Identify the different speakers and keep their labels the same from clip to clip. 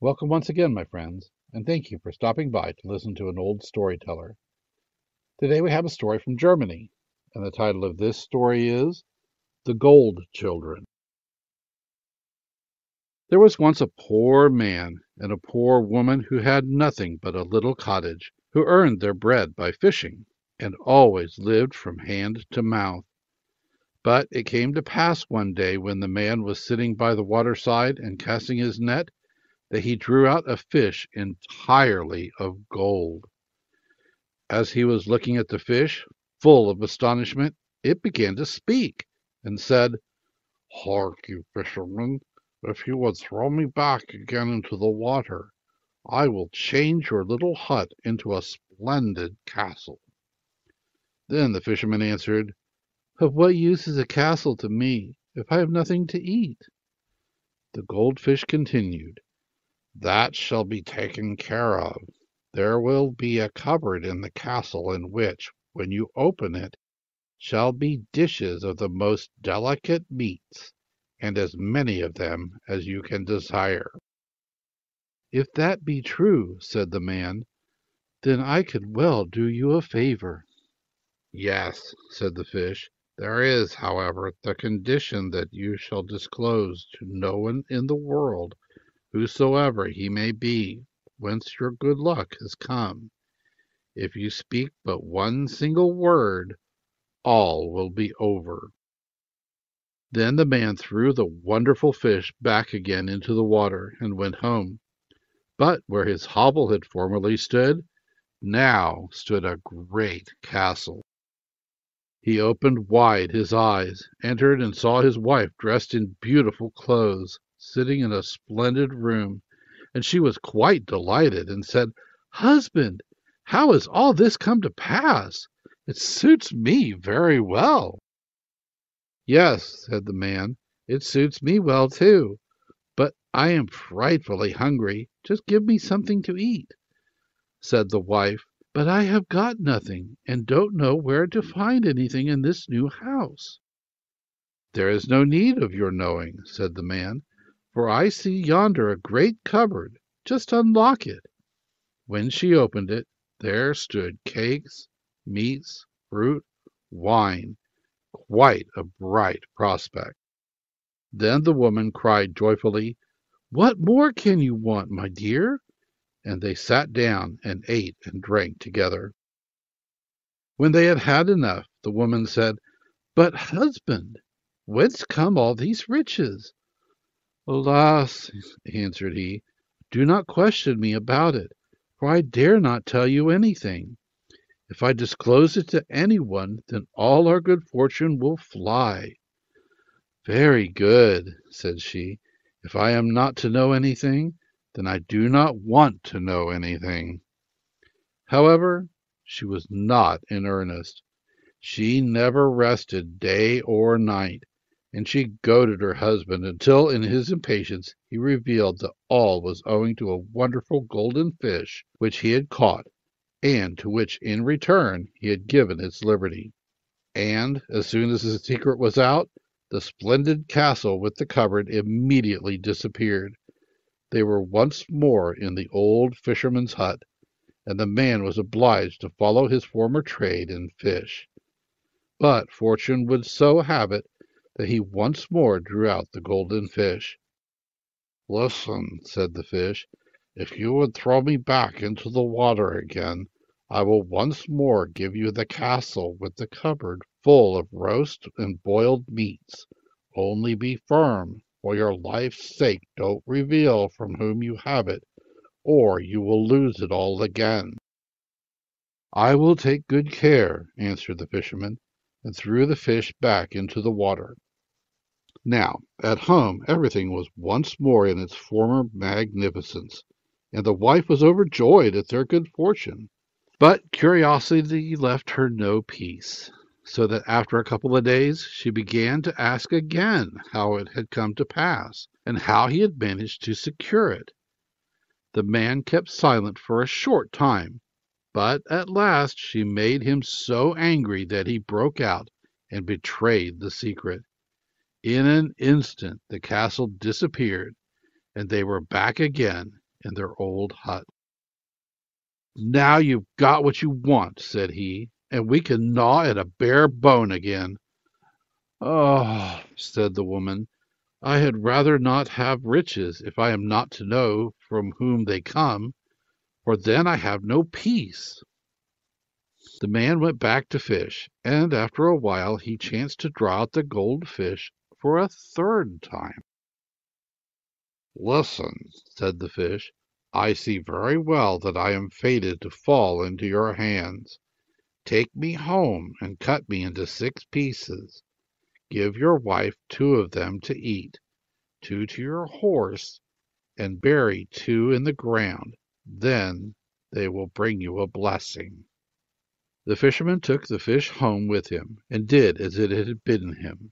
Speaker 1: Welcome once again, my friends, and thank you for stopping by to listen to an old storyteller. Today we have a story from Germany, and the title of this story is The Gold Children. There was once a poor man and a poor woman who had nothing but a little cottage, who earned their bread by fishing, and always lived from hand to mouth. But it came to pass one day when the man was sitting by the waterside and casting his net, that he drew out a fish entirely of gold. As he was looking at the fish, full of astonishment, it began to speak, and said, "Hark, you fisherman, if you would throw me back again into the water, I will change your little hut into a splendid castle." Then the fisherman answered, "Of what use is a castle to me, if I have nothing to eat?" The goldfish continued, "That shall be taken care of. There will be a cupboard in the castle in which, when you open it, shall be dishes of the most delicate meats, and as many of them as you can desire." "If that be true," said the man, "then I could well do you a favor." "Yes," said the fish, "there is, however, the condition that you shall disclose to no one in the world, whosoever he may be, whence your good luck has come. If you speak but one single word, all will be over." Then the man threw the wonderful fish back again into the water and went home. But where his hovel had formerly stood, now stood a great castle. He opened wide his eyes, entered, and saw his wife dressed in beautiful clothes, sitting in a splendid room, and she was quite delighted, and said, "Husband, how has all this come to pass? It suits me very well." "Yes," said the man, "it suits me well too, but I am frightfully hungry. Just give me something to eat." Said the wife, "But I have got nothing, and don't know where to find anything in this new house." "There is no need of your knowing," said the man, "for I see yonder a great cupboard. Just unlock it." When she opened it, there stood cakes, meats, fruit, wine, quite a bright prospect. Then the woman cried joyfully, "What more can you want, my dear?" And they sat down and ate and drank together. When they had had enough, the woman said, "But, husband, whence come all these riches?" "Alas," answered he, "do not question me about it, for I dare not tell you anything. If I disclose it to anyone, then all our good fortune will fly." "Very good," said she. "If I am not to know anything, then I do not want to know anything." However, she was not in earnest. She never rested day or night, and she goaded her husband until in his impatience he revealed that all was owing to a wonderful golden fish which he had caught, and to which in return he had given its liberty. And as soon as the secret was out, the splendid castle with the cupboard immediately disappeared. They were once more in the old fisherman's hut, and the man was obliged to follow his former trade in fish. But fortune would so have it that he once more drew out the golden fish. "Listen," said the fish, "if you would throw me back into the water again, I will once more give you the castle with the cupboard full of roast and boiled meats. Only be firm, for your life's sake don't reveal from whom you have it, or you will lose it all again." "I will take good care," answered the fisherman, and threw the fish back into the water. Now, at home everything was once more in its former magnificence, and the wife was overjoyed at their good fortune. But curiosity left her no peace, so that after a couple of days she began to ask again how it had come to pass, and how he had managed to secure it. The man kept silent for a short time, but at last she made him so angry that he broke out and betrayed the secret. In an instant the castle disappeared, and they were back again in their old hut. "Now you've got what you want," said he, "and we can gnaw at a bare bone again." "Oh," said the woman, "I had rather not have riches if I am not to know from whom they come, for then I have no peace." The man went back to fish, and after a while he chanced to draw out the gold fish for a third time. "Listen," said the fish, "I see very well that I am fated to fall into your hands. Take me home and cut me into 6 pieces. Give your wife 2 of them to eat, 2 to your horse, and bury 2 in the ground. Then they will bring you a blessing." The fisherman took the fish home with him, and did as it had bidden him.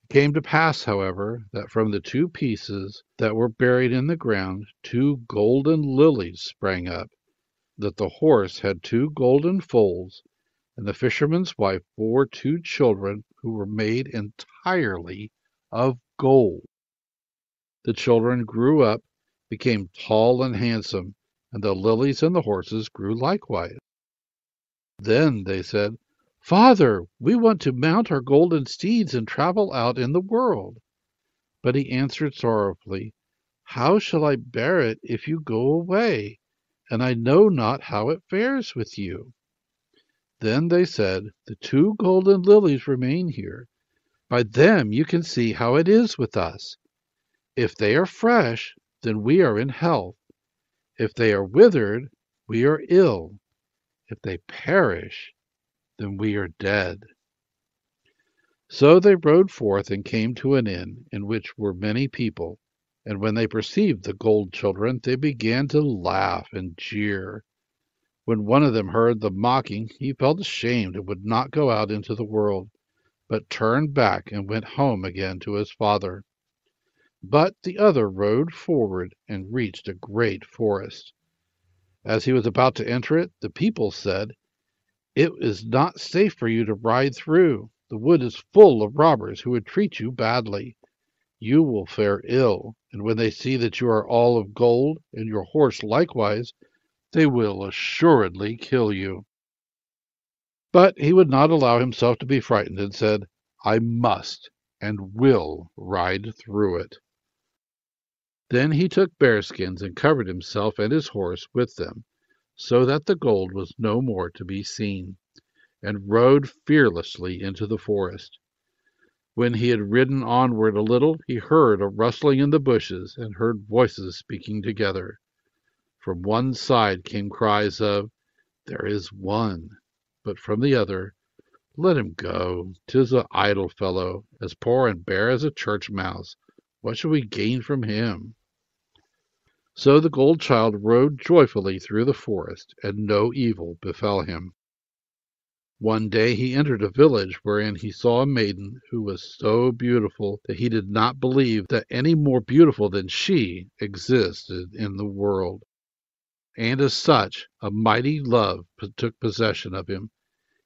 Speaker 1: It came to pass, however, that from the 2 pieces that were buried in the ground 2 golden lilies sprang up, that the horse had 2 golden foals, and the fisherman's wife bore 2 children who were made entirely of gold. The children grew up, became tall and handsome, and the lilies and the horses grew likewise. Then they said, "Father, we want to mount our golden steeds and travel out in the world." But he answered sorrowfully, "How shall I bear it if you go away? And I know not how it fares with you." Then they said, "The 2 golden lilies remain here. By them you can see how it is with us. If they are fresh, then we are in health. If they are withered, we are ill. If they perish, then we are dead." So they rode forth and came to an inn in which were many people, and when they perceived the gold children, they began to laugh and jeer. When one of them heard the mocking, he felt ashamed and would not go out into the world, but turned back and went home again to his father. But the other rode forward and reached a great forest. As he was about to enter it, the people said, "It is not safe for you to ride through. The wood is full of robbers who would treat you badly. You will fare ill, and when they see that you are all of gold, and your horse likewise, they will assuredly kill you." But he would not allow himself to be frightened, and said, "I must and will ride through it." Then he took bearskins and covered himself and his horse with them, so that the gold was no more to be seen, and rode fearlessly into the forest. When he had ridden onward a little, he heard a rustling in the bushes, and heard voices speaking together. From one side came cries of, "There is one," but from the other, "Let him go. 'Tis an idle fellow, as poor and bare as a church mouse. What shall we gain from him?" So the gold child rode joyfully through the forest, and no evil befell him. One day he entered a village wherein he saw a maiden who was so beautiful that he did not believe that any more beautiful than she existed in the world. And as such, a mighty love took possession of him.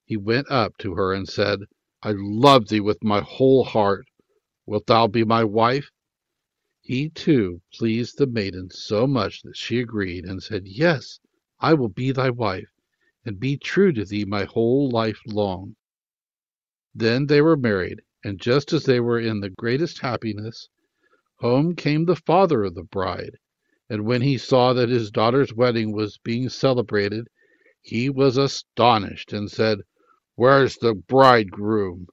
Speaker 1: He went up to her and said, "I love thee with my whole heart. Wilt thou be my wife?" He, too, pleased the maiden so much that she agreed, and said, "Yes, I will be thy wife, and be true to thee my whole life long." Then they were married, and just as they were in the greatest happiness, home came the father of the bride, and when he saw that his daughter's wedding was being celebrated, he was astonished, and said, "Where's the bridegroom?"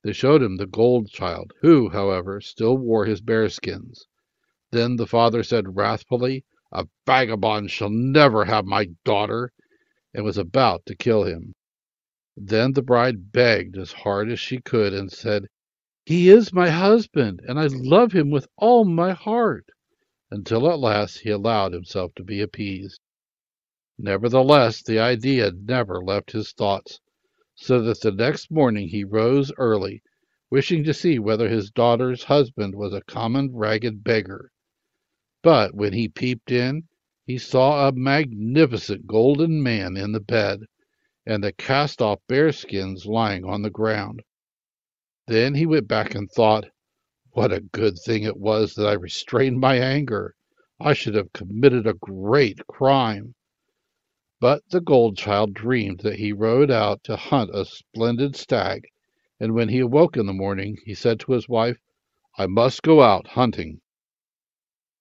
Speaker 1: They showed him the gold child, who, however, still wore his bearskins. Then the father said wrathfully, "A vagabond shall never have my daughter," and was about to kill him. Then the bride begged as hard as she could, and said, "He is my husband, and I love him with all my heart," until at last he allowed himself to be appeased. Nevertheless, the idea never left his thoughts, so that the next morning he rose early, wishing to see whether his daughter's husband was a common ragged beggar. But when he peeped in, he saw a magnificent golden man in the bed, and the cast-off bearskins lying on the ground. Then he went back and thought, "What a good thing it was that I restrained my anger. I should have committed a great crime." But the gold child dreamed that he rode out to hunt a splendid stag, and when he awoke in the morning, he said to his wife, "I must go out hunting."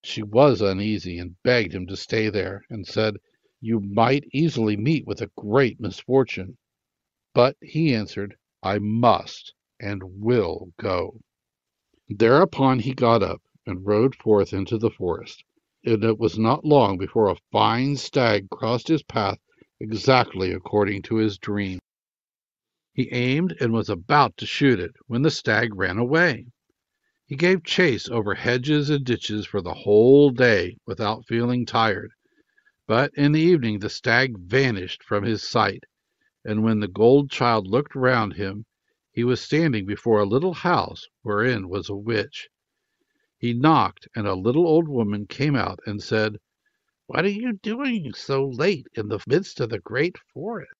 Speaker 1: She was uneasy and begged him to stay there, and said, "You might easily meet with a great misfortune." But he answered, "I must and will go." Thereupon he got up and rode forth into the forest, and it was not long before a fine stag crossed his path exactly according to his dream. He aimed and was about to shoot it when the stag ran away. He gave chase over hedges and ditches for the whole day without feeling tired, but in the evening the stag vanished from his sight, and when the gold child looked round him, he was standing before a little house wherein was a witch. He knocked, and a little old woman came out and said, "What are you doing so late in the midst of the great forest?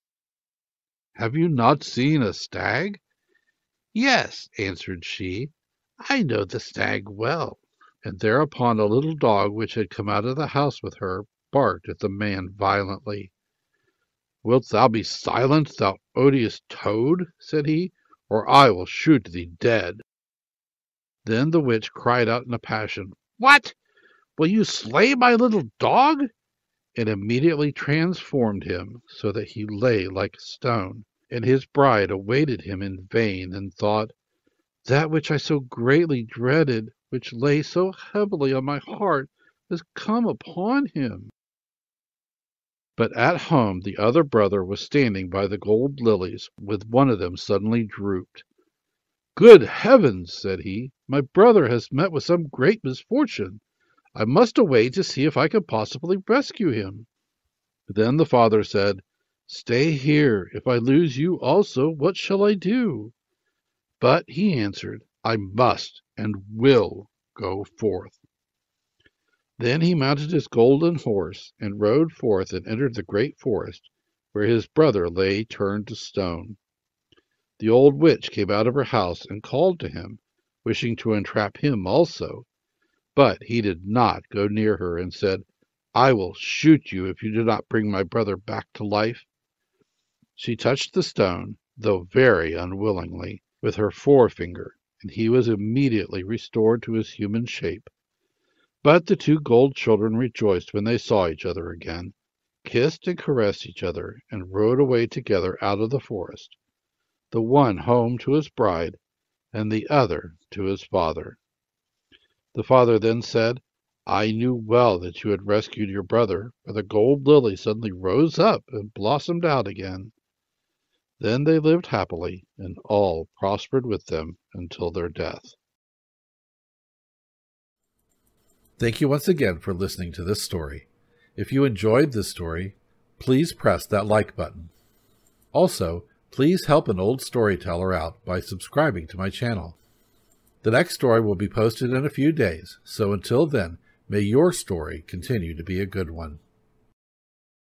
Speaker 1: Have you not seen a stag?" "Yes," answered she, "I know the stag well." And thereupon a little dog which had come out of the house with her barked at the man violently. "Wilt thou be silent, thou odious toad?" said he, "or I will shoot thee dead." Then the witch cried out in a passion, "What! Will you slay my little dog?" and immediately transformed him so that he lay like a stone. And his bride awaited him in vain, and thought, "That which I so greatly dreaded, which lay so heavily on my heart, has come upon him." But at home the other brother was standing by the gold lilies, with one of them suddenly drooped. "Good heavens!" said he, "my brother has met with some great misfortune. I must away to see if I can possibly rescue him." Then the father said, "Stay here. If I lose you also, what shall I do?" But he answered, "I must and will go forth." Then he mounted his golden horse and rode forth and entered the great forest, where his brother lay turned to stone. The old witch came out of her house and called to him, wishing to entrap him also. But he did not go near her, and said, "I will shoot you if you do not bring my brother back to life." She touched the stone, though very unwillingly, with her forefinger, and he was immediately restored to his human shape. But the two gold children rejoiced when they saw each other again, kissed and caressed each other, and rode away together out of the forest, the one home to his bride, and the other to his father. The father then said, "I knew well that you had rescued your brother, for the gold lily suddenly rose up and blossomed out again." Then they lived happily, and all prospered with them until their death.
Speaker 2: Thank you once again for listening to this story. If you enjoyed this story, please press that like button. Also, please help an old storyteller out by subscribing to my channel. The next story will be posted in a few days, so until then, may your story continue to be a good one.